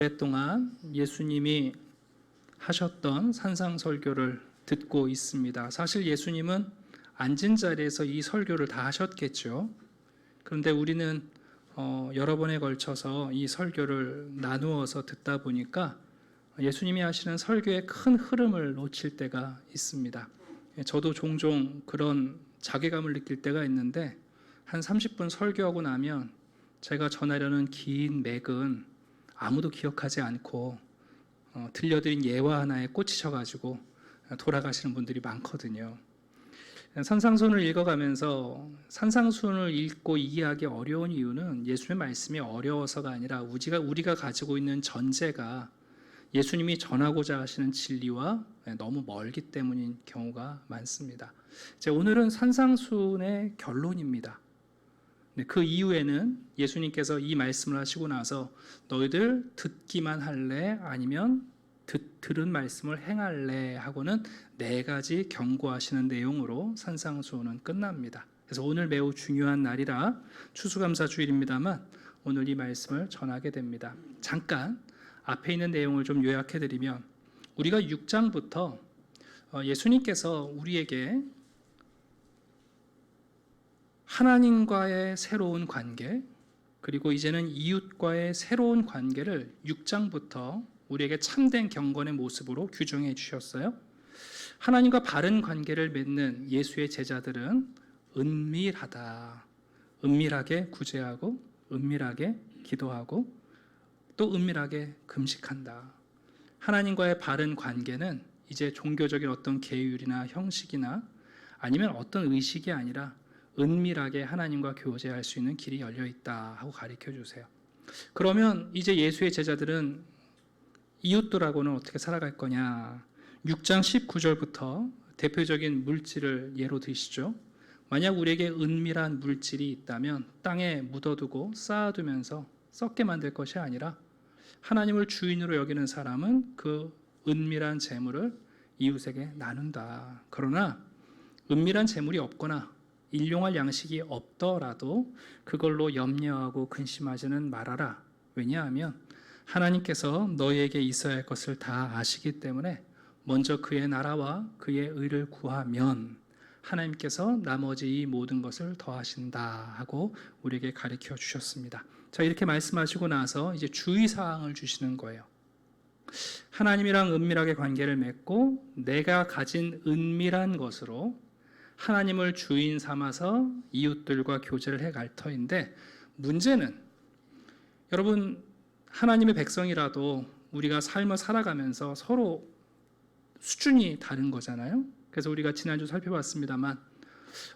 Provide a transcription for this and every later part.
오랫동안 예수님이 하셨던 산상설교를 듣고 있습니다. 사실 예수님은 앉은 자리에서 이 설교를 다 하셨겠죠. 그런데 우리는 여러 번에 걸쳐서 이 설교를 나누어서 듣다 보니까 예수님이 하시는 설교의 큰 흐름을 놓칠 때가 있습니다. 저도 종종 그런 자괴감을 느낄 때가 있는데 한 30분 설교하고 나면 제가 전하려는 긴 맥은 아무도 기억하지 않고 들려드린 예화 하나에 꽂히셔가지고 돌아가시는 분들이 많거든요. 산상수훈을 읽어가면서 산상수훈을 읽고 이해하기 어려운 이유는 예수님의 말씀이 어려워서가 아니라 우리가 가지고 있는 전제가 예수님이 전하고자 하시는 진리와 너무 멀기 때문인 경우가 많습니다. 오늘은 산상수훈의 결론입니다. 그 이후에는 예수님께서 이 말씀을 하시고 나서 너희들 듣기만 할래? 아니면 들은 말씀을 행할래? 하고는 4가지 경고하시는 내용으로 산상수훈은 끝납니다. 그래서 오늘 매우 중요한 날이라 추수감사주일입니다만 오늘 이 말씀을 전하게 됩니다. 잠깐 앞에 있는 내용을 좀 요약해드리면 우리가 6장부터 예수님께서 우리에게 하나님과의 새로운 관계, 그리고 이제는 이웃과의 새로운 관계를 6장부터 우리에게 참된 경건의 모습으로 규정해 주셨어요. 하나님과 바른 관계를 맺는 예수의 제자들은 은밀하다. 은밀하게 구제하고, 은밀하게 기도하고, 또 은밀하게 금식한다. 하나님과의 바른 관계는 이제 종교적인 어떤 계율이나 형식이나 아니면 어떤 의식이 아니라 은밀하게 하나님과 교제할 수 있는 길이 열려 있다 하고 가르쳐 주세요. 그러면 이제 예수의 제자들은 이웃들하고는 어떻게 살아갈 거냐? 6장 19절부터 대표적인 물질을 예로 드시죠. 만약 우리에게 은밀한 물질이 있다면 땅에 묻어두고 쌓아두면서 썩게 만들 것이 아니라 하나님을 주인으로 여기는 사람은 그 은밀한 재물을 이웃에게 나눈다. 그러나 은밀한 재물이 없거나 일용할 양식이 없더라도 그걸로 염려하고 근심하지는 말아라. 왜냐하면 하나님께서 너희에게 있어야 할 것을 다 아시기 때문에 먼저 그의 나라와 그의 의를 구하면 하나님께서 나머지 이 모든 것을 더하신다 하고 우리에게 가르쳐 주셨습니다. 자, 이렇게 말씀하시고 나서 이제 주의사항을 주시는 거예요. 하나님이랑 은밀하게 관계를 맺고 내가 가진 은밀한 것으로 하나님을 주인 삼아서 이웃들과 교제를 해갈 터인데, 문제는 여러분 하나님의 백성이라도 우리가 삶을 살아가면서 서로 수준이 다른 거잖아요. 그래서 우리가 지난주 살펴봤습니다만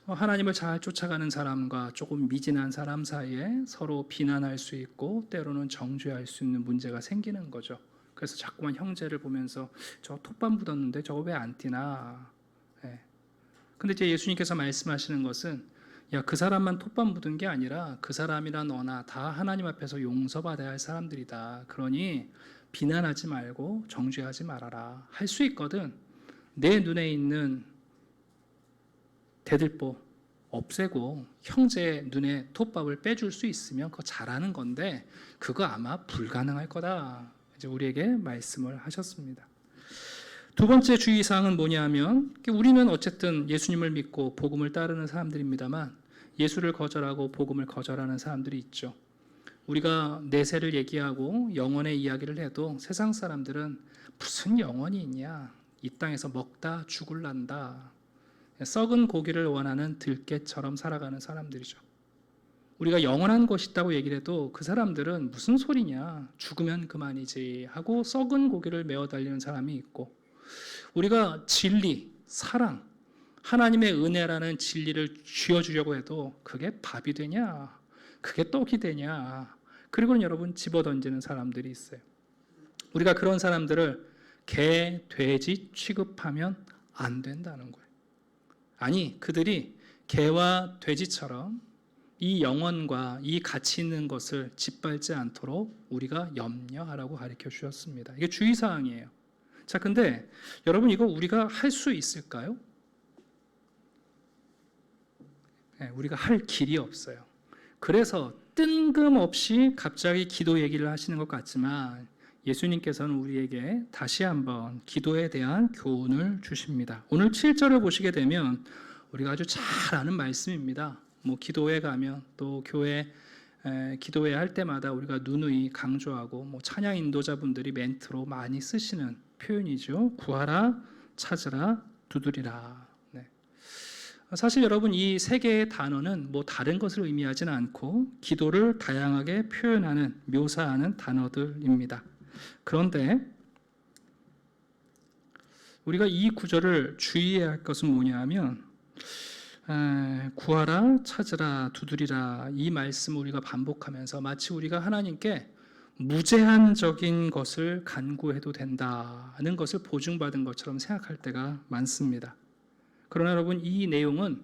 하나님을 잘 쫓아가는 사람과 조금 미진한 사람 사이에 서로 비난할 수 있고 때로는 정죄할 수 있는 문제가 생기는 거죠. 그래서 자꾸만 형제를 보면서 저 톱밥 묻었는데 저거 왜 안 뛰나. 근데 이제 예수님께서 말씀하시는 것은 그 사람만 톱밥 묻은 게 아니라 그 사람이나 너나 다 하나님 앞에서 용서받아야 할 사람들이다. 그러니 비난하지 말고 정죄하지 말아라. 할 수 있거든. 내 눈에 있는 대들보 없애고 형제의 눈에 톱밥을 빼줄 수 있으면 그거 잘하는 건데 그거 아마 불가능할 거다. 이제 우리에게 말씀을 하셨습니다. 두 번째 주의사항은 뭐냐면 우리는 어쨌든 예수님을 믿고 복음을 따르는 사람들입니다만 예수를 거절하고 복음을 거절하는 사람들이 있죠. 우리가 내세를 얘기하고 영혼의 이야기를 해도 세상 사람들은 무슨 영혼이 있냐, 이 땅에서 먹다 죽을란다, 썩은 고기를 원하는 들깨처럼 살아가는 사람들이죠. 우리가 영원한 것이 있다고 얘기를 해도 그 사람들은 무슨 소리냐, 죽으면 그만이지 하고 썩은 고기를 메어 달리는 사람이 있고, 우리가 진리, 사랑, 하나님의 은혜라는 진리를 쥐어주려고 해도 그게 밥이 되냐, 그게 떡이 되냐, 그리고는 여러분 집어던지는 사람들이 있어요. 우리가 그런 사람들을 개, 돼지 취급하면 안 된다는 거예요. 아니, 그들이 개와 돼지처럼 이 영혼과 이 가치 있는 것을 짓밟지 않도록 우리가 염려하라고 가르쳐 주셨습니다. 이게 주의사항이에요. 자, 근데 여러분 이거 우리가 할 수 있을까요? 우리가 할 길이 없어요. 그래서 뜬금없이 갑자기 기도 얘기를 하시는 것 같지만 예수님께서는 우리에게 다시 한번 기도에 대한 교훈을 주십니다. 오늘 7절을 보시게 되면 우리가 아주 잘 아는 말씀입니다. 기도회 가면 또 교회 기도회 할 때마다 우리가 누누이 강조하고 찬양 인도자분들이 멘트로 많이 쓰시는 표현이죠. 구하라, 찾으라, 두드리라. 네. 사실 여러분 이 세 개의 단어는 다른 것을 의미하지는 않고 기도를 다양하게 표현하는 묘사하는 단어들입니다. 그런데 우리가 이 구절을 주의해야 할 것은 뭐냐면 구하라, 찾으라, 두드리라 이 말씀을 우리가 반복하면서 마치 우리가 하나님께 무제한적인 것을 간구해도 된다는 것을 보증받은 것처럼 생각할 때가 많습니다. 그러나 여러분 이 내용은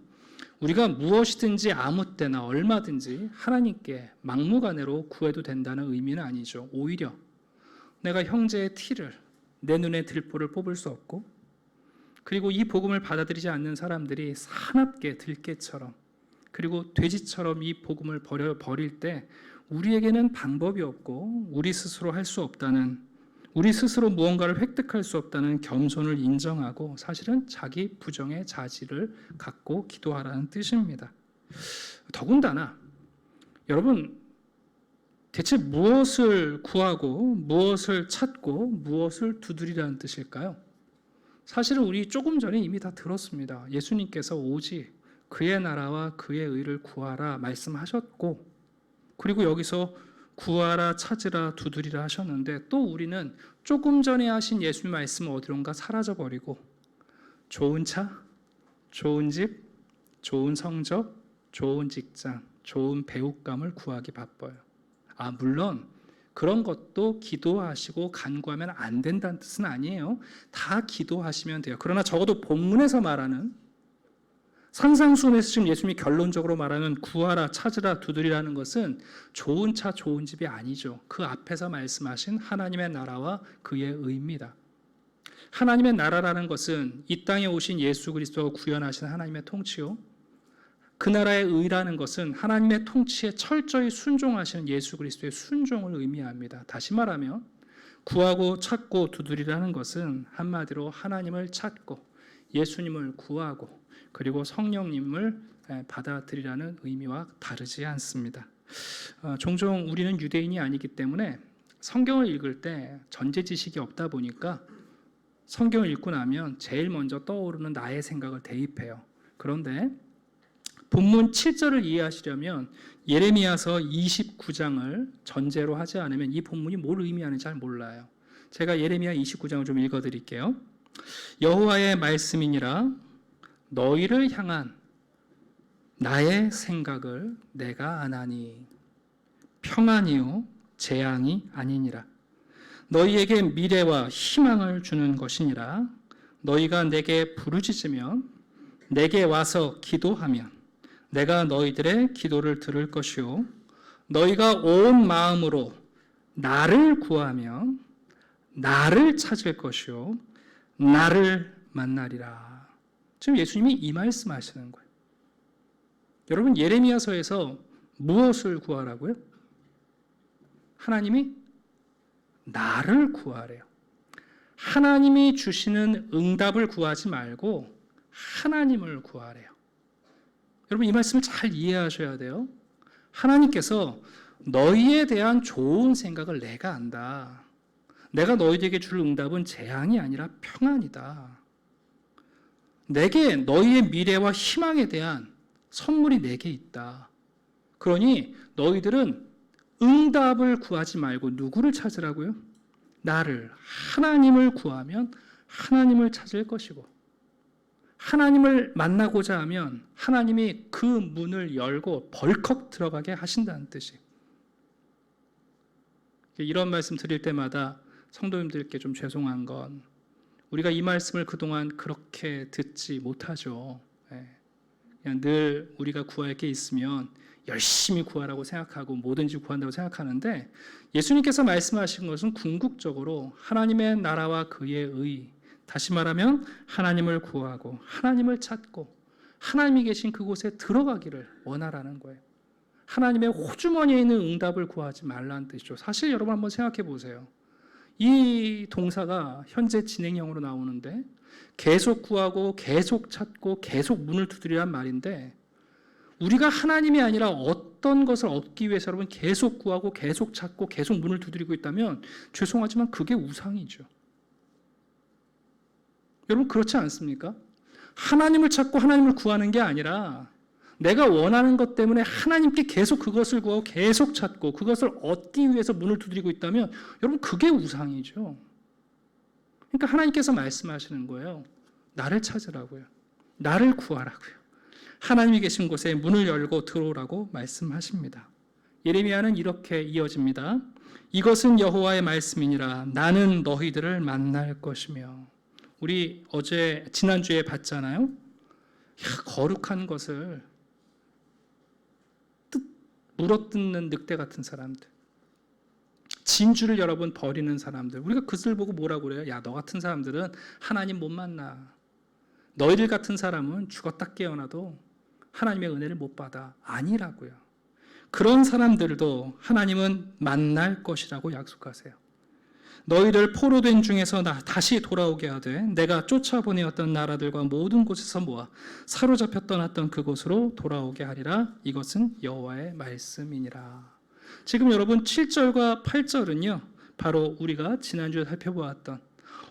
우리가 무엇이든지 아무 때나 얼마든지 하나님께 막무가내로 구해도 된다는 의미는 아니죠. 오히려 내가 형제의 티를 내 눈에 들보를 뽑을 수 없고 그리고 이 복음을 받아들이지 않는 사람들이 사납게 들깨처럼 그리고 돼지처럼 이 복음을 버릴 때 우리에게는 방법이 없고 우리 스스로 할 수 없다는 우리 스스로 무언가를 획득할 수 없다는 겸손을 인정하고 사실은 자기 부정의 자질을 갖고 기도하라는 뜻입니다. 더군다나 여러분 대체 무엇을 구하고 무엇을 찾고 무엇을 두드리라는 뜻일까요? 사실은 우리 조금 전에 이미 다 들었습니다. 예수님께서 오직 그의 나라와 그의 의를 구하라 말씀하셨고 그리고 여기서 구하라 찾으라 두드리라 하셨는데 또 우리는 조금 전에 하신 예수님 말씀은 어디론가 사라져버리고 좋은 차, 좋은 집, 좋은 성적, 좋은 직장, 좋은 배우감을 구하기 바빠요. 물론 그런 것도 기도하시고 간구하면 안 된다는 뜻은 아니에요. 다 기도하시면 돼요. 그러나 적어도 본문에서 말하는 산상수훈에서 지금 예수님이 결론적으로 말하는 구하라 찾으라 두드리라는 것은 좋은 차 좋은 집이 아니죠. 그 앞에서 말씀하신 하나님의 나라와 그의 의입니다. 하나님의 나라라는 것은 이 땅에 오신 예수 그리스도가 구현하신 하나님의 통치요, 그 나라의 의라는 것은 하나님의 통치에 철저히 순종하시는 예수 그리스도의 순종을 의미합니다. 다시 말하면 구하고 찾고 두드리라는 것은 한마디로 하나님을 찾고 예수님을 구하고 그리고 성령님을 받아들이라는 의미와 다르지 않습니다. 종종 우리는 유대인이 아니기 때문에 성경을 읽을 때 전제 지식이 없다 보니까 성경을 읽고 나면 제일 먼저 떠오르는 나의 생각을 대입해요. 그런데 본문 7절을 이해하시려면 예레미야서 29장을 전제로 하지 않으면 이 본문이 뭘 의미하는지 잘 몰라요. 제가 예레미야 29장을 좀 읽어드릴게요. 여호와의 말씀이니라 너희를 향한 나의 생각을 내가 아나니 평안이요 재앙이 아니니라. 너희에게 미래와 희망을 주는 것이니라. 너희가 내게 부르짖으면 내게 와서 기도하면 내가 너희들의 기도를 들을 것이요 너희가 온 마음으로 나를 구하면 나를 찾을 것이요 나를 만나리라. 지금 예수님이 이 말씀하시는 거예요. 여러분 예레미야서에서 무엇을 구하라고요? 하나님이 나를 구하래요. 하나님이 주시는 응답을 구하지 말고 하나님을 구하래요. 여러분 이 말씀을 잘 이해하셔야 돼요. 하나님께서 너희에 대한 좋은 생각을 내가 안다. 내가 너희에게 줄 응답은 재앙이 아니라 평안이다. 내게 너희의 미래와 희망에 대한 선물이 내게 있다. 그러니 너희들은 응답을 구하지 말고 누구를 찾으라고요? 나를, 하나님을 구하면 하나님을 찾을 것이고 하나님을 만나고자 하면 하나님이 그 문을 열고 벌컥 들어가게 하신다는 뜻이. 이런 말씀 드릴 때마다 성도님들께 좀 죄송한 건 우리가 이 말씀을 그동안 그렇게 듣지 못하죠. 그냥 늘 우리가 구할 게 있으면 열심히 구하라고 생각하고 뭐든지 구한다고 생각하는데 예수님께서 말씀하신 것은 궁극적으로 하나님의 나라와 그의 의, 다시 말하면 하나님을 구하고 하나님을 찾고 하나님이 계신 그곳에 들어가기를 원하라는 거예요. 하나님의 호주머니에 있는 응답을 구하지 말라는 뜻이죠. 사실 여러분 한번 생각해 보세요. 이 동사가 현재 진행형으로 나오는데 계속 구하고 계속 찾고 계속 문을 두드리란 말인데 우리가 하나님이 아니라 어떤 것을 얻기 위해서 여러분 계속 구하고 계속 찾고 계속 문을 두드리고 있다면 죄송하지만 그게 우상이죠. 여러분 그렇지 않습니까? 하나님을 찾고 하나님을 구하는 게 아니라 내가 원하는 것 때문에 하나님께 계속 그것을 구하고 계속 찾고 그것을 얻기 위해서 문을 두드리고 있다면 여러분 그게 우상이죠. 그러니까 하나님께서 말씀하시는 거예요. 나를 찾으라고요. 나를 구하라고요. 하나님이 계신 곳에 문을 열고 들어오라고 말씀하십니다. 예레미야는 이렇게 이어집니다. 이것은 여호와의 말씀이니라. 나는 너희들을 만날 것이며. 우리 지난주에 봤잖아요. 거룩한 것을 물어뜯는 늑대 같은 사람들, 진주를 여러분 버리는 사람들, 우리가 그것을 보고 뭐라고 그래요? 야, 너 같은 사람들은 하나님 못 만나. 너희들 같은 사람은 죽었다 깨어나도 하나님의 은혜를 못 받아. 아니라고요. 그런 사람들도 하나님은 만날 것이라고 약속하세요. 너희를 포로된 중에서 다시 돌아오게 하되 내가 쫓아보내었던 나라들과 모든 곳에서 모아 사로잡혀 떠났던 그곳으로 돌아오게 하리라. 이것은 여호와의 말씀이니라. 지금 여러분 7절과 8절은요 바로 우리가 지난주에 살펴보았던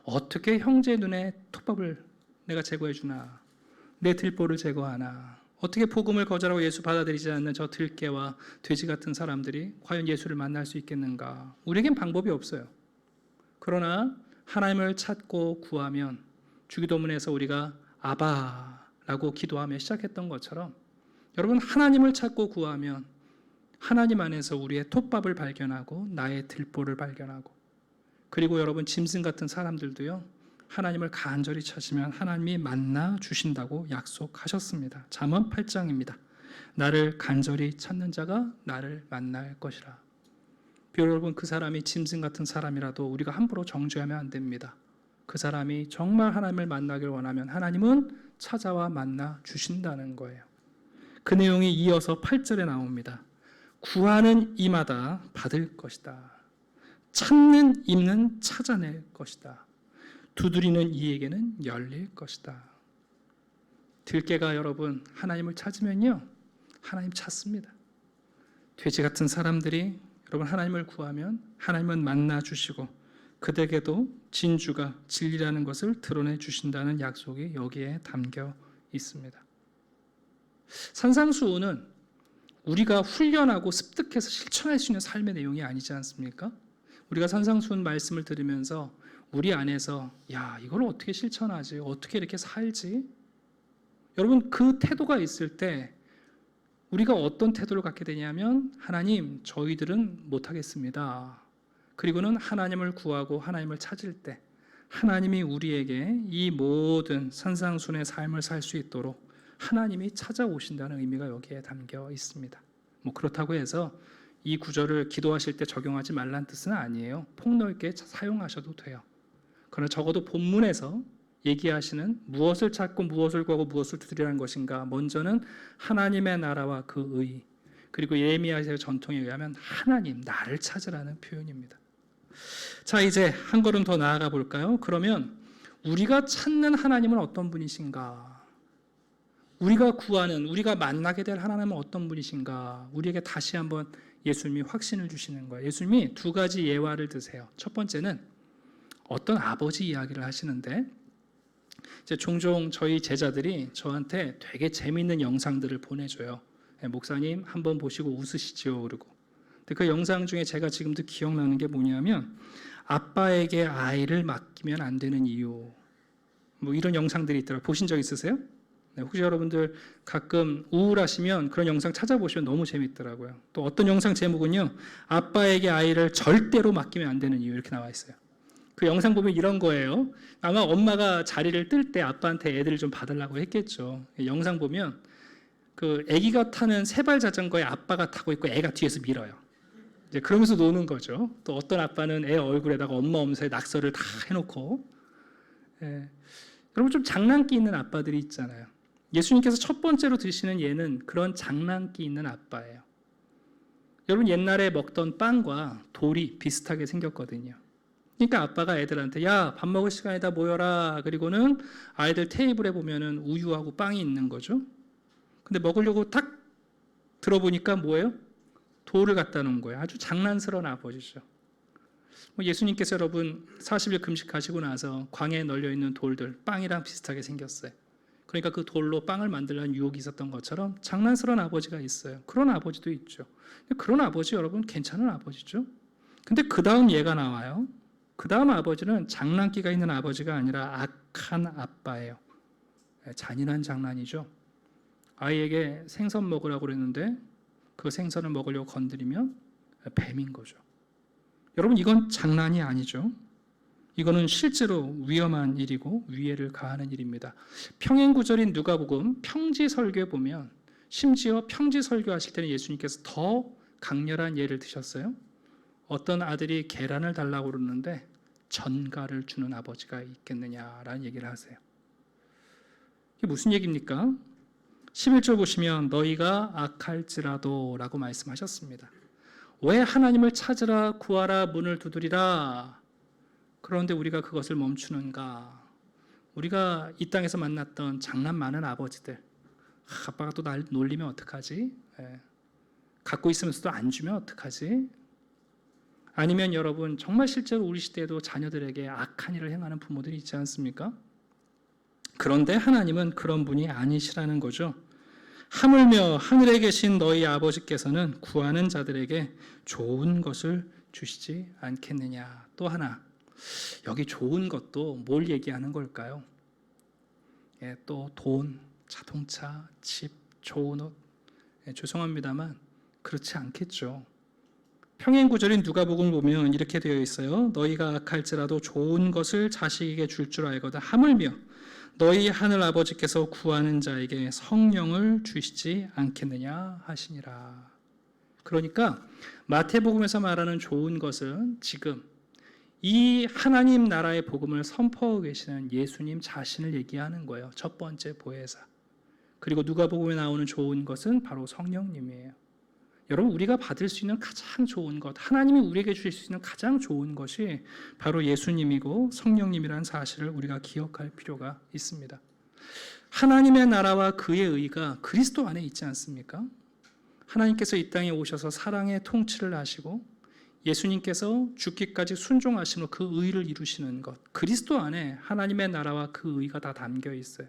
어떻게 형제 눈에 톱밥을 내가 제거해 주나, 내 들보를 제거하나, 어떻게 복음을 거절하고 예수 받아들이지 않는 저 들깨와 돼지 같은 사람들이 과연 예수를 만날 수 있겠는가. 우리에겐 방법이 없어요. 그러나 하나님을 찾고 구하면 주기도문에서 우리가 아바라고 기도하며 시작했던 것처럼 여러분 하나님을 찾고 구하면 하나님 안에서 우리의 톱밥을 발견하고 나의 들보를 발견하고 그리고 여러분 짐승 같은 사람들도요 하나님을 간절히 찾으면 하나님이 만나 주신다고 약속하셨습니다. 잠언 8장입니다. 나를 간절히 찾는 자가 나를 만날 것이라. 비록 여러분 그 사람이 짐승 같은 사람이라도 우리가 함부로 정죄하면 안 됩니다. 그 사람이 정말 하나님을 만나길 원하면 하나님은 찾아와 만나 주신다는 거예요. 그 내용이 이어서 8절에 나옵니다. 구하는 이마다 받을 것이다. 찾는 이는 찾아낼 것이다. 두드리는 이에게는 열릴 것이다. 들깨가 여러분 하나님을 찾으면요 하나님 찾습니다. 돼지 같은 사람들이 여러분 하나님을 구하면 하나님은 만나 주시고 그들에게도 진주가 진리라는 것을 드러내 주신다는 약속이 여기에 담겨 있습니다. 산상수훈은 우리가 훈련하고 습득해서 실천할 수 있는 삶의 내용이 아니지 않습니까? 우리가 산상수훈 말씀을 들으면서 우리 안에서 야 이걸 어떻게 실천하지? 어떻게 이렇게 살지? 여러분 그 태도가 있을 때 우리가 어떤 태도를 갖게 되냐면 하나님 저희들은 못하겠습니다. 그리고는 하나님을 구하고 하나님을 찾을 때 하나님이 우리에게 이 모든 산상순의 삶을 살 수 있도록 하나님이 찾아오신다는 의미가 여기에 담겨 있습니다. 뭐 그렇다고 해서 이 구절을 기도하실 때 적용하지 말라는 뜻은 아니에요. 폭넓게 사용하셔도 돼요. 그러나 적어도 본문에서 얘기하시는 무엇을 찾고 무엇을 구하고 무엇을 두드리라는 것인가, 먼저는 하나님의 나라와 그 의, 그리고 예레미야의 전통에 의하면 하나님 나를 찾으라는 표현입니다. 자 이제 한 걸음 더 나아가 볼까요? 그러면 우리가 찾는 하나님은 어떤 분이신가? 우리가 구하는, 우리가 만나게 될 하나님은 어떤 분이신가? 우리에게 다시 한번 예수님이 확신을 주시는 거예요. 예수님이 두 가지 예화를 드세요. 첫 번째는 어떤 아버지 이야기를 하시는데 이제 종종 저희 제자들이 저한테 되게 재미있는 영상들을 보내줘요. 목사님 한번 보시고 웃으시죠 그러고. 근데 그 영상 중에 제가 지금도 기억나는 게 뭐냐면 아빠에게 아이를 맡기면 안 되는 이유, 뭐 이런 영상들이 있더라고요. 보신 적 있으세요? 네, 혹시 여러분들 가끔 우울하시면 그런 영상 찾아보시면 너무 재밌더라고요. 또 어떤 영상 제목은요 아빠에게 아이를 절대로 맡기면 안 되는 이유 이렇게 나와 있어요. 그 영상 보면 이런 거예요. 아마 엄마가 자리를 뜰 때 아빠한테 애들을 좀 받으려고 했겠죠. 영상 보면 그 아기가 타는 세발 자전거에 아빠가 타고 있고 애가 뒤에서 밀어요. 이제 그러면서 노는 거죠. 또 어떤 아빠는 애 얼굴에다가 엄마 엄사에 낙서를 다 해놓고. 여러분 좀 장난기 있는 아빠들이 있잖아요. 예수님께서 첫 번째로 드시는 예는 그런 장난기 있는 그러니까 아빠가 애들한테 야, 밥 먹을 시간이다 모여라. 그리고는 아이들 테이블에 보면은 우유하고 빵이 있는 거죠. 근데 먹으려고 딱 들어보니까 뭐예요? 돌을 갖다 놓은 거예요. 아주 장난스러운 아버지죠. 예수님께서 여러분 40일 금식하시고 나서 광야에 널려 있는 돌들, 빵이랑 비슷하게 생겼어요. 그러니까 그 돌로 빵을 만들려는 유혹이 있었던 것처럼 장난스러운 아버지가 있어요. 그런 아버지도 있죠. 그런 아버지 여러분 괜찮은 아버지죠. 근데 그 다음 예가 나와요. 그 다음 아버지는 장난기가 있는 아버지가 아니라 악한 아빠예요. 잔인한 장난이죠. 아이에게 생선 먹으라고 그랬는데 그 생선을 먹으려고 건드리면 뱀인 거죠. 여러분 이건 장난이 아니죠. 이거는 실제로 위험한 일이고 위해를 가하는 일입니다. 평행구절인 누가복음 평지설교에 보면 심지어 평지설교하실 때는 예수님께서 더 강렬한 예를 드셨어요. 어떤 아들이 계란을 달라고 그러는데 전갈을 주는 아버지가 있겠느냐라는 얘기를 하세요. 이게 무슨 얘기입니까? 11절 보시면 너희가 악할지라도 라고 말씀하셨습니다. 왜 하나님을 찾으라 구하라 문을 두드리라. 그런데 우리가 그것을 멈추는가? 우리가 이 땅에서 만났던 장난 많은 아버지들, 아빠가 또 날 놀리면 어떡하지? 갖고 있으면서도 안 주면 어떡하지? 아니면 여러분 정말 실제로 우리 시대에도 자녀들에게 악한 일을 행하는 부모들이 있지 않습니까? 그런데 하나님은 그런 분이 아니시라는 거죠. 하물며 하늘에 계신 너희 아버지께서는 구하는 자들에게 좋은 것을 주시지 않겠느냐. 또 하나, 여기 좋은 것도 뭘 얘기하는 걸까요? 또 돈, 자동차, 집, 좋은 옷. 죄송합니다만 그렇지 않겠죠. 평행구절인 누가복음을 보면 이렇게 되어 있어요. 너희가 악할지라도 좋은 것을 자식에게 줄 줄 알거든. 하물며 너희 하늘 아버지께서 구하는 자에게 성령을 주시지 않겠느냐 하시니라. 그러니까 마태복음에서 말하는 좋은 것은 지금 이 하나님 나라의 복음을 선포하고 계시는 예수님 자신을 얘기하는 거예요. 첫 번째 보혜사. 그리고 누가복음에 나오는 좋은 것은 바로 성령님이에요. 여러분 우리가 받을 수 있는 가장 좋은 것, 하나님이 우리에게 주실 수 있는 가장 좋은 것이 바로 예수님이고 성령님이라는 사실을 우리가 기억할 필요가 있습니다. 하나님의 나라와 그의 의가 그리스도 안에 있지 않습니까? 하나님께서 이 땅에 오셔서 사랑의 통치를 하시고 예수님께서 죽기까지 순종하시는 그 의를 이루시는 것, 그리스도 안에 하나님의 나라와 그 의가 다 담겨 있어요.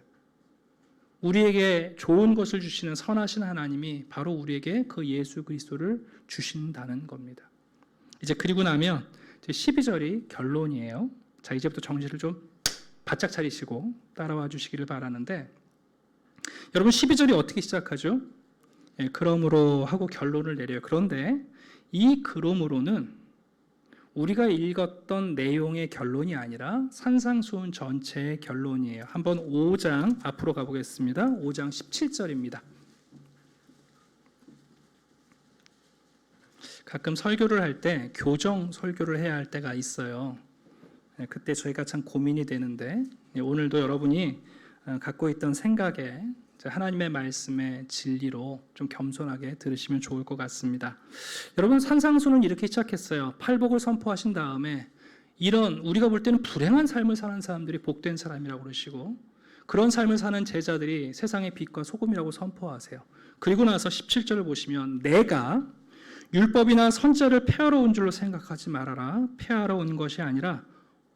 우리에게 좋은 것을 주시는 선하신 하나님이 바로 우리에게 그 예수 그리스도를 주신다는 겁니다. 이제 그리고 나면 12절이 결론이에요. 자, 이제부터 정신을 좀 바짝 차리시고 따라와 주시기를 바라는데, 여러분 12절이 어떻게 시작하죠? 그러므로 하고 결론을 내려요. 그런데 이 그러므로는 우리가 읽었던 내용의 결론이 아니라 산상수훈 전체의 결론이에요. 한번 5장 앞으로 가보겠습니다. 5장 17절입니다. 가끔 설교를 할 때 교정 설교를 해야 할 때가 있어요. 그때 저희가 참 고민이 되는데 오늘도 여러분이 갖고 있던 생각에 하나님의 말씀의 진리로 좀 겸손하게 들으시면 좋을 것 같습니다. 여러분 산상수는 이렇게 시작했어요. 팔복을 선포하신 다음에 이런 우리가 볼 때는 불행한 삶을 사는 사람들이 복된 사람이라고 그러시고 그런 삶을 사는 제자들이 세상의 빛과 소금이라고 선포하세요. 그리고 나서 17절을 보시면 내가 율법이나 선지자를 폐하러 온 줄로 생각하지 말아라. 폐하러 온 것이 아니라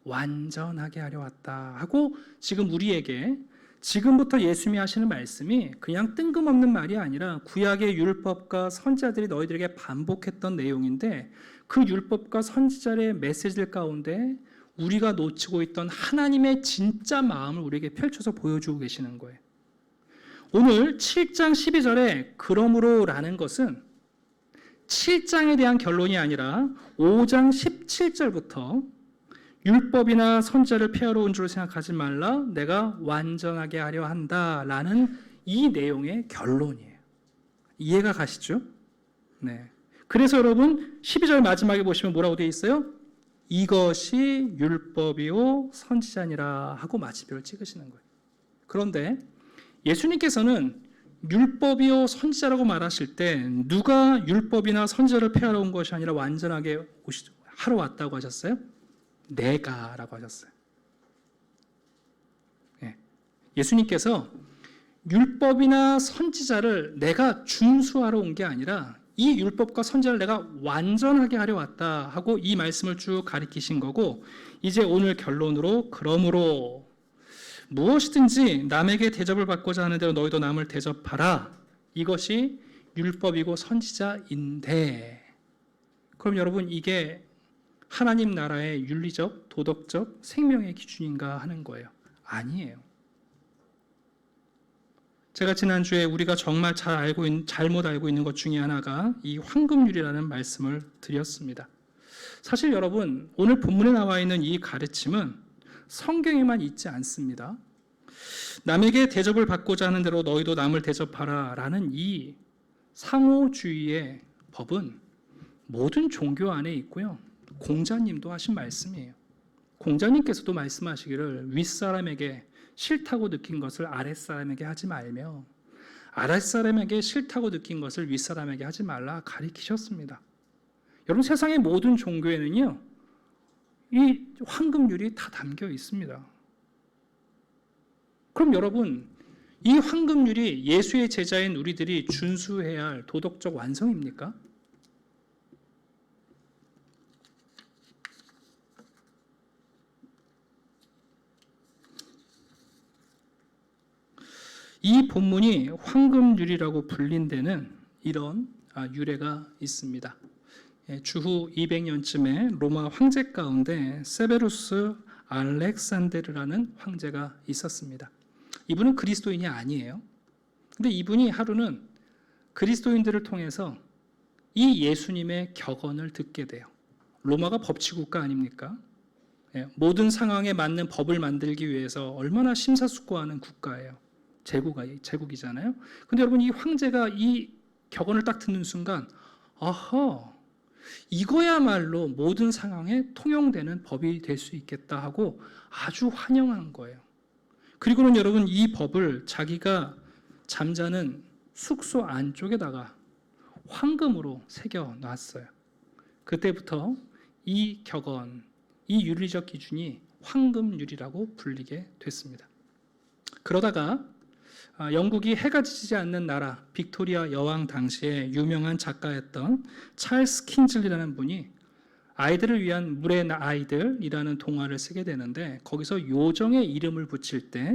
완전하게 하려 왔다 하고 지금 우리에게 지금부터 예수님이 하시는 말씀이 그냥 뜬금없는 말이 아니라 구약의 율법과 선지자들이 너희들에게 반복했던 내용인데 그 율법과 선지자의 메시지들 가운데 우리가 놓치고 있던 하나님의 진짜 마음을 우리에게 펼쳐서 보여주고 계시는 거예요. 오늘 7장 12절에 그러므로라는 것은 7장에 대한 결론이 아니라 5장 17절부터 율법이나 선지자를 폐하러 온 줄로 생각하지 말라. 내가 완전하게 하려 한다라는 이 내용의 결론이에요. 이해가 가시죠? 네. 그래서 여러분 12절 마지막에 보시면 뭐라고 되어 있어요? 이것이 율법이요 선지자니라 하고 마침표를 찍으시는 거예요. 그런데 예수님께서는 율법이요 선지자라고 말하실 때 누가 율법이나 선지자를 폐하러 온 것이 아니라 완전하게 하러 왔다고 하셨어요? 내가라고 하셨어요. 예수님께서 율법이나 선지자를 내가 준수하러 온 게 아니라 이 율법과 선지자를 내가 완전하게 하려 왔다 하고 이 말씀을 쭉 가리키신 거고, 이제 오늘 결론으로 그러므로 무엇이든지 남에게 대접을 받고자 하는 대로 너희도 남을 대접하라. 이것이 율법이고 선지자인데, 그럼 여러분 이게 하나님 나라의 윤리적, 도덕적, 생명의 기준인가 하는 거예요. 아니에요. 제가 지난주에 우리가 정말 잘못 알고 있는 것 중에 하나가 이 황금률이라는 말씀을 드렸습니다. 사실 여러분, 오늘 본문에 나와 있는 이 가르침은 성경에만 있지 않습니다. 남에게 대접을 받고자 하는 대로 너희도 남을 대접하라 라는 이 상호주의의 법은 모든 종교 안에 있고요. 공자님도 하신 말씀이에요. 공자님께서도 말씀하시기를 윗사람에게 싫다고 느낀 것을 아랫사람에게 하지 말며 아랫사람에게 싫다고 느낀 것을 윗사람에게 하지 말라 가리키셨습니다. 여러분, 세상의 모든 종교에는요, 이 황금률이 다 담겨 있습니다. 그럼 여러분, 이 황금률이 예수의 제자인 우리들이 준수해야 할 도덕적 완성입니까? 이 본문이 황금률이라고 불린 데는 이런 유래가 있습니다. 주후 200년쯤에 로마 황제 가운데 세베루스 알렉산데르라는 황제가 있었습니다. 이분은 그리스도인이 아니에요. 근데 이분이 하루는 그리스도인들을 통해서 이 예수님의 격언을 듣게 돼요. 로마가 법치국가 아닙니까? 모든 상황에 맞는 법을 만들기 위해서 얼마나 심사숙고하는 국가예요. 제국이잖아요. 근데 여러분, 이 황제가 이 격언을 딱 듣는 순간, 아하, 이거야말로 모든 상황에 통용되는 법이 될 수 있겠다 하고 아주 환영한 거예요. 그리고는 여러분, 이 법을 자기가 잠자는 숙소 안쪽에다가 황금으로 새겨 놨어요. 그때부터 이 격언, 이 윤리적 기준이 황금률이라고 불리게 됐습니다. 그러다가 영국이 해가 지지 않는 나라 빅토리아 여왕 당시에 유명한 작가였던 찰스 킨즐리라는 분이 아이들을 위한 물의 아이들이라는 동화를 쓰게 되는데, 거기서 요정의 이름을 붙일 때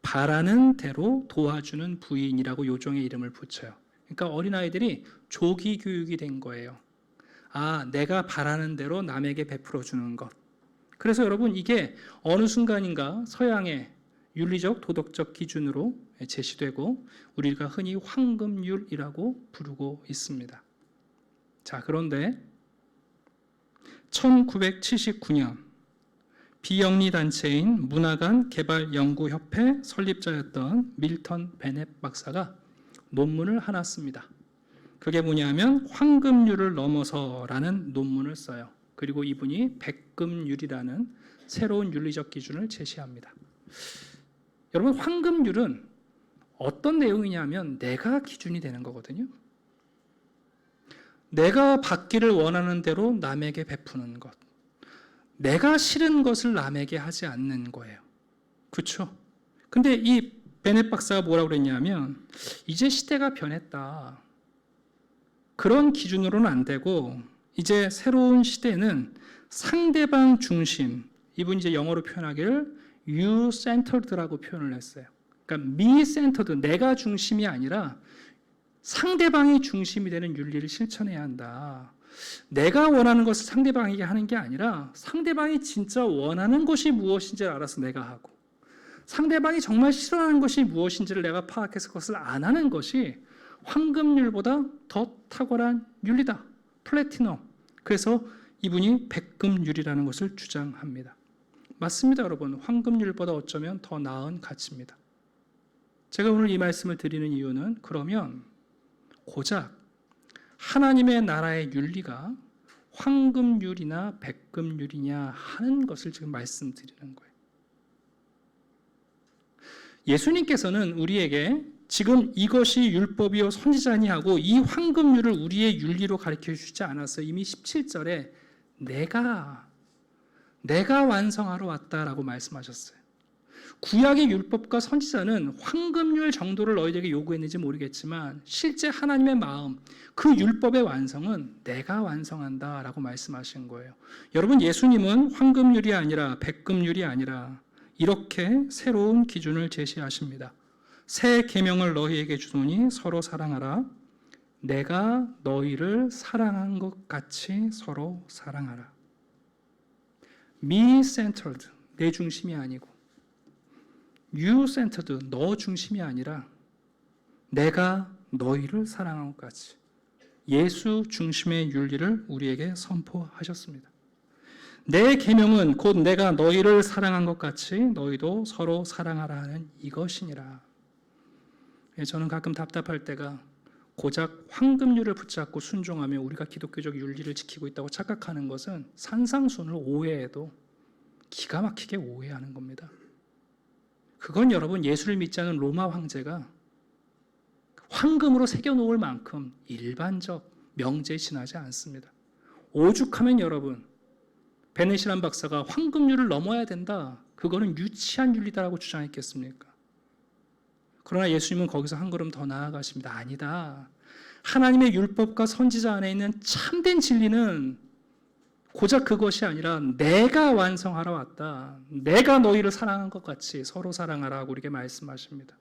바라는 대로 도와주는 부인이라고 요정의 이름을 붙여요. 그러니까 어린아이들이 조기 교육이 된 거예요. 내가 바라는 대로 남에게 베풀어 주는 것. 그래서 여러분, 이게 어느 순간인가 서양의 윤리적 도덕적 기준으로 제시되고 우리가 흔히 황금률이라고 부르고 있습니다. 자, 그런데 1979년 비영리 단체인 문화관 개발연구협회 설립자였던 밀턴 베넷 박사가 논문을 하나 씁니다. 그게 뭐냐면 황금률을 넘어서라는 논문을 써요. 그리고 이분이 백금률이라는 새로운 윤리적 기준을 제시합니다. 여러분, 황금률은 어떤 내용이냐면 내가 기준이 되는 거거든요. 내가 받기를 원하는 대로 남에게 베푸는 것. 내가 싫은 것을 남에게 하지 않는 거예요. 그렇죠? 근데 이 베넷 박사가 뭐라고 그랬냐면, 이제 시대가 변했다. 그런 기준으로는 안 되고 이제 새로운 시대는 상대방 중심, 이분이 이제 영어로 표현하기를 you-centered라고 표현을 했어요. 그러니까 me-centered, 내가 중심이 아니라 상대방이 중심이 되는 윤리를 실천해야 한다. 내가 원하는 것을 상대방에게 하는 게 아니라 상대방이 진짜 원하는 것이 무엇인지를 알아서 내가 하고, 상대방이 정말 싫어하는 것이 무엇인지를 내가 파악해서 그것을 안 하는 것이 황금률보다 더 탁월한 윤리다. 플래티넘. 그래서 이분이 백금률이라는 것을 주장합니다. 맞습니다, 여러분. 황금률보다 어쩌면 더 나은 가치입니다. 제가 오늘 이 말씀을 드리는 이유는, 그러면 고작 하나님의 나라의 윤리가 황금률이나 백금률이냐 하는 것을 지금 말씀드리는 거예요. 예수님께서는 우리에게 지금 이것이 율법이요 선지자니 하고 이 황금률을 우리의 윤리로 가르쳐 주지 않았어요. 이미 17절에 내가 내가 완성하러 왔다라고 말씀하셨어요. 구약의 율법과 선지자는 황금률 정도를 너희에게 요구했는지 모르겠지만 실제 하나님의 마음, 그 율법의 완성은 내가 완성한다라고 말씀하신 거예요. 여러분, 예수님은 황금률이 아니라 백금률이 아니라 이렇게 새로운 기준을 제시하십니다. 새 계명을 너희에게 주노니 서로 사랑하라. 내가 너희를 사랑한 것 같이 서로 사랑하라. me-centered, 내 중심이 아니고 you-centered, 너 중심이 아니라 내가 너희를 사랑한 것 같이 예수 중심의 윤리를 우리에게 선포하셨습니다. 내 계명은 곧 내가 너희를 사랑한 것 같이 너희도 서로 사랑하라 하는 이것이니라. 저는 가끔 답답할 때가 고작 황금률을 붙잡고 순종하며 우리가 기독교적 윤리를 지키고 있다고 착각하는 것은 산상순을 오해해도 기가 막히게 오해하는 겁니다. 그건 여러분, 예수를 믿지 않은 로마 황제가 황금으로 새겨놓을 만큼 일반적 명제에 지나지 않습니다. 오죽하면 여러분, 베네시란 박사가 황금률을 넘어야 된다, 그거는 유치한 윤리다라고 주장했겠습니까? 그러나 예수님은 거기서 한 걸음 더 나아가십니다. 아니다. 하나님의 율법과 선지자 안에 있는 참된 진리는 고작 그것이 아니라 내가 완성하러 왔다. 내가 너희를 사랑한 것 같이 서로 사랑하라고 우리에게 말씀하십니다.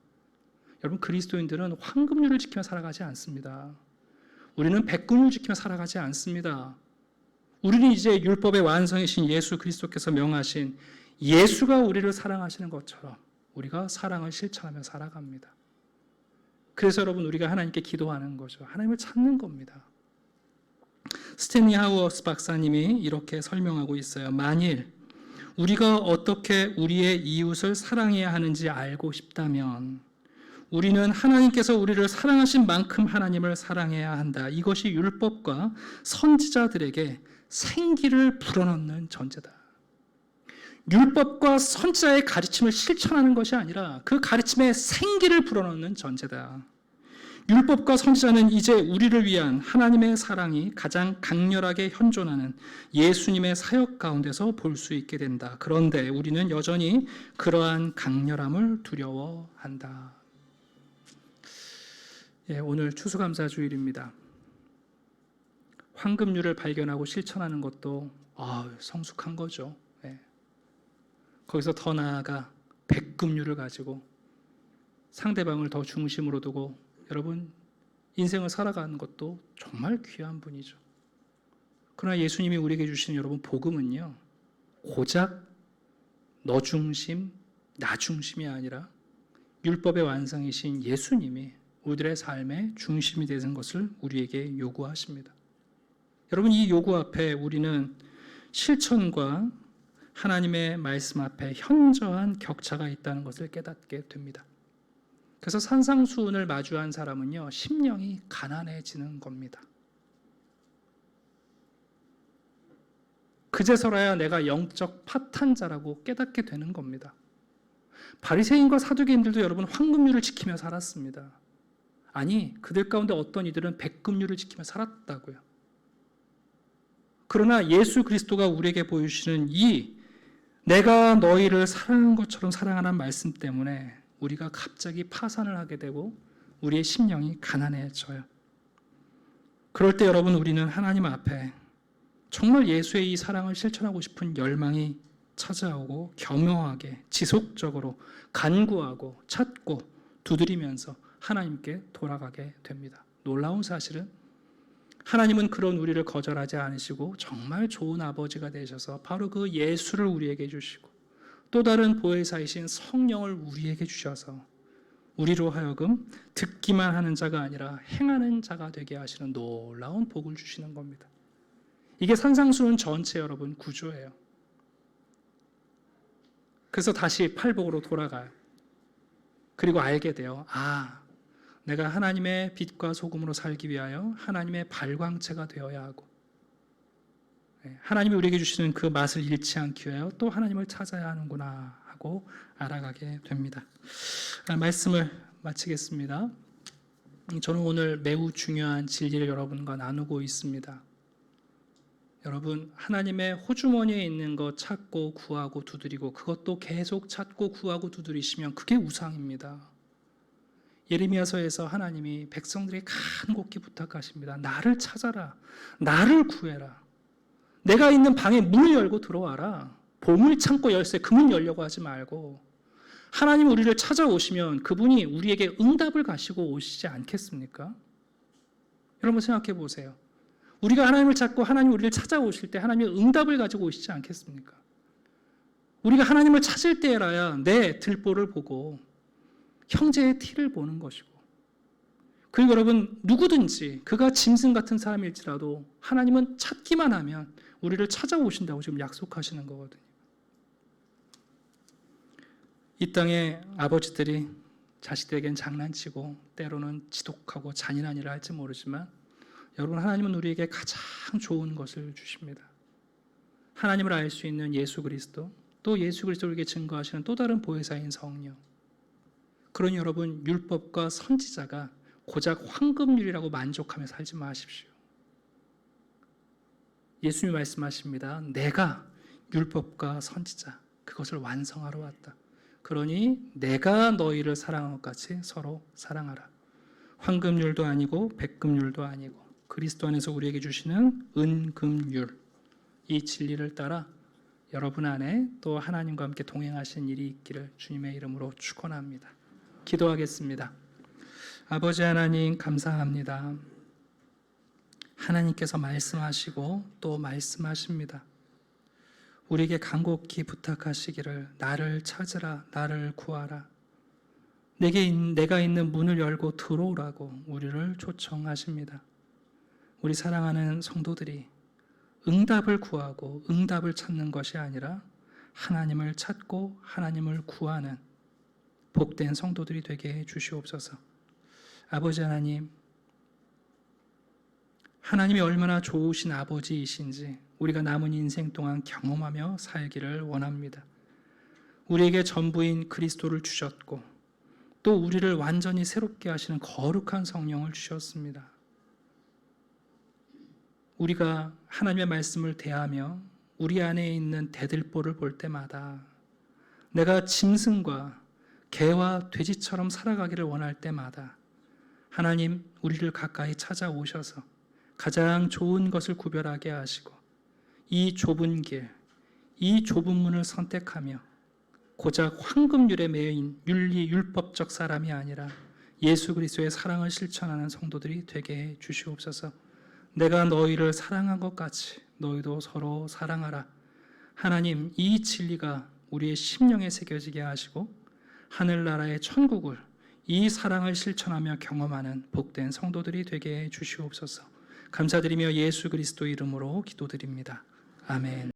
여러분, 그리스도인들은 황금률을 지키며 살아가지 않습니다. 우리는 백금률을 지키며 살아가지 않습니다. 우리는 이제 율법의 완성이신 예수 그리스도께서 명하신 예수가 우리를 사랑하시는 것처럼 우리가 사랑을 실천하며 살아갑니다. 그래서 여러분, 우리가 하나님께 기도하는 거죠. 하나님을 찾는 겁니다. 스탠리 하우어스 박사님이 이렇게 설명하고 있어요. 만일 우리가 어떻게 우리의 이웃을 사랑해야 하는지 알고 싶다면 우리는 하나님께서 우리를 사랑하신 만큼 하나님을 사랑해야 한다. 이것이 율법과 선지자들에게 생기를 불어넣는 전제다. 율법과 선지자의 가르침을 실천하는 것이 아니라 그 가르침에 생기를 불어넣는 전제다. 율법과 선지자는 이제 우리를 위한 하나님의 사랑이 가장 강렬하게 현존하는 예수님의 사역 가운데서 볼 수 있게 된다. 그런데 우리는 여전히 그러한 강렬함을 두려워한다. 오늘 추수감사주일입니다. 황금률을 발견하고 실천하는 것도 성숙한 거죠. 거기서 더 나아가 백금률을 가지고 상대방을 더 중심으로 두고 여러분, 인생을 살아가는 것도 정말 귀한 분이죠. 그러나 예수님이 우리에게 주시는 여러분 복음은요, 고작 너 중심, 나 중심이 아니라 율법의 완성이신 예수님이 우리들의 삶의 중심이 되는 것을 우리에게 요구하십니다. 여러분, 이 요구 앞에 우리는 실천과 하나님의 말씀 앞에 현저한 격차가 있다는 것을 깨닫게 됩니다. 그래서 산상수훈을 마주한 사람은요, 심령이 가난해지는 겁니다. 그제서야 내가 영적 파탄자라고 깨닫게 되는 겁니다. 바리새인과 사두개인들도 여러분 황금률을 지키며 살았습니다. 아니, 그들 가운데 어떤 이들은 백금률을 지키며 살았다고요. 그러나 예수 그리스도가 우리에게 보여주시는 이 내가 너희를 사랑한 것처럼 사랑하라는 말씀 때문에 우리가 갑자기 파산을 하게 되고 우리의 심령이 가난해져요. 그럴 때 여러분, 우리는 하나님 앞에 정말 예수의 이 사랑을 실천하고 싶은 열망이 찾아오고 겸허하게 지속적으로 간구하고 찾고 두드리면서 하나님께 돌아가게 됩니다. 놀라운 사실은 하나님은 그런 우리를 거절하지 않으시고 정말 좋은 아버지가 되셔서 바로 그 예수를 우리에게 주시고 또 다른 보혜사이신 성령을 우리에게 주셔서 우리로 하여금 듣기만 하는 자가 아니라 행하는 자가 되게 하시는 놀라운 복을 주시는 겁니다. 이게 산상수훈 전체 여러분 구조예요. 그래서 다시 팔복으로 돌아가요. 그리고 알게 돼요. 내가 하나님의 빛과 소금으로 살기 위하여 하나님의 발광체가 되어야 하고 하나님이 우리에게 주시는 그 맛을 잃지 않기 위하여 또 하나님을 찾아야 하는구나 하고 알아가게 됩니다. 말씀을 마치겠습니다. 저는 오늘 매우 중요한 진리를 여러분과 나누고 있습니다. 여러분, 하나님의 호주머니에 있는 거 찾고 구하고 두드리고 그것도 계속 찾고 구하고 두드리시면 그게 우상입니다. 예레미야서에서 하나님이 백성들에게 간곡히 부탁하십니다. 나를 찾아라. 나를 구해라. 내가 있는 방에 문을 열고 들어와라. 보물 창고 열쇠 그 문 열려고 하지 말고, 하나님 우리를 찾아오시면 그분이 우리에게 응답을 가시고 오시지 않겠습니까? 여러분 생각해 보세요. 우리가 하나님을 찾고 하나님 우리를 찾아오실 때 하나님의 응답을 가지고 오시지 않겠습니까? 우리가 하나님을 찾을 때라야 내 들보를 보고 형제의 티를 보는 것이고, 그리고 여러분 누구든지 그가 짐승 같은 사람일지라도 하나님은 찾기만 하면 우리를 찾아오신다고 지금 약속하시는 거거든요. 이 땅에 아버지들이 자식들에겐 장난치고 때로는 지독하고 잔인한 일을 할지 모르지만, 여러분 하나님은 우리에게 가장 좋은 것을 주십니다. 하나님을 알 수 있는 예수 그리스도, 또 예수 그리스도에게 증거하시는 또 다른 보혜사인 성령. 그러니 여러분 율법과 선지자가 고작 황금률이라고 만족하며 살지 마십시오. 예수님이 말씀하십니다. 내가 율법과 선지자 그것을 완성하러 왔다. 그러니 내가 너희를 사랑한 것 같이 서로 사랑하라. 황금률도 아니고 백금률도 아니고 그리스도 안에서 우리에게 주시는 은금률, 이 진리를 따라 여러분 안에 또 하나님과 함께 동행하신 일이 있기를 주님의 이름으로 축원합니다. 기도하겠습니다. 아버지 하나님 감사합니다. 하나님께서 말씀하시고 또 말씀하십니다. 우리에게 간곡히 부탁하시기를 나를 찾으라, 나를 구하라. 내가 있는 문을 열고 들어오라고 우리를 초청하십니다. 우리 사랑하는 성도들이 응답을 구하고 응답을 찾는 것이 아니라 하나님을 찾고 하나님을 구하는 복된 성도들이 되게 해 주시옵소서. 아버지 하나님, 하나님이 얼마나 좋으신 아버지이신지 우리가 남은 인생 동안 경험하며 살기를 원합니다. 우리에게 전부인 그리스도를 주셨고 또 우리를 완전히 새롭게 하시는 거룩한 성령을 주셨습니다. 우리가 하나님의 말씀을 대하며 우리 안에 있는 대들보를 볼 때마다 내가 짐승과 개와 돼지처럼 살아가기를 원할 때마다 하나님 우리를 가까이 찾아오셔서 가장 좋은 것을 구별하게 하시고 이 좁은 길, 이 좁은 문을 선택하며 고작 황금률에 매인 율법적 사람이 아니라 예수 그리스도의 사랑을 실천하는 성도들이 되게 해 주시옵소서. 내가 너희를 사랑한 것 같이 너희도 서로 사랑하라. 하나님, 이 진리가 우리의 심령에 새겨지게 하시고 하늘나라의 천국을 이 사랑을 실천하며 경험하는 복된 성도들이 되게 해 주시옵소서. 감사드리며 예수 그리스도 이름으로 기도드립니다. 아멘.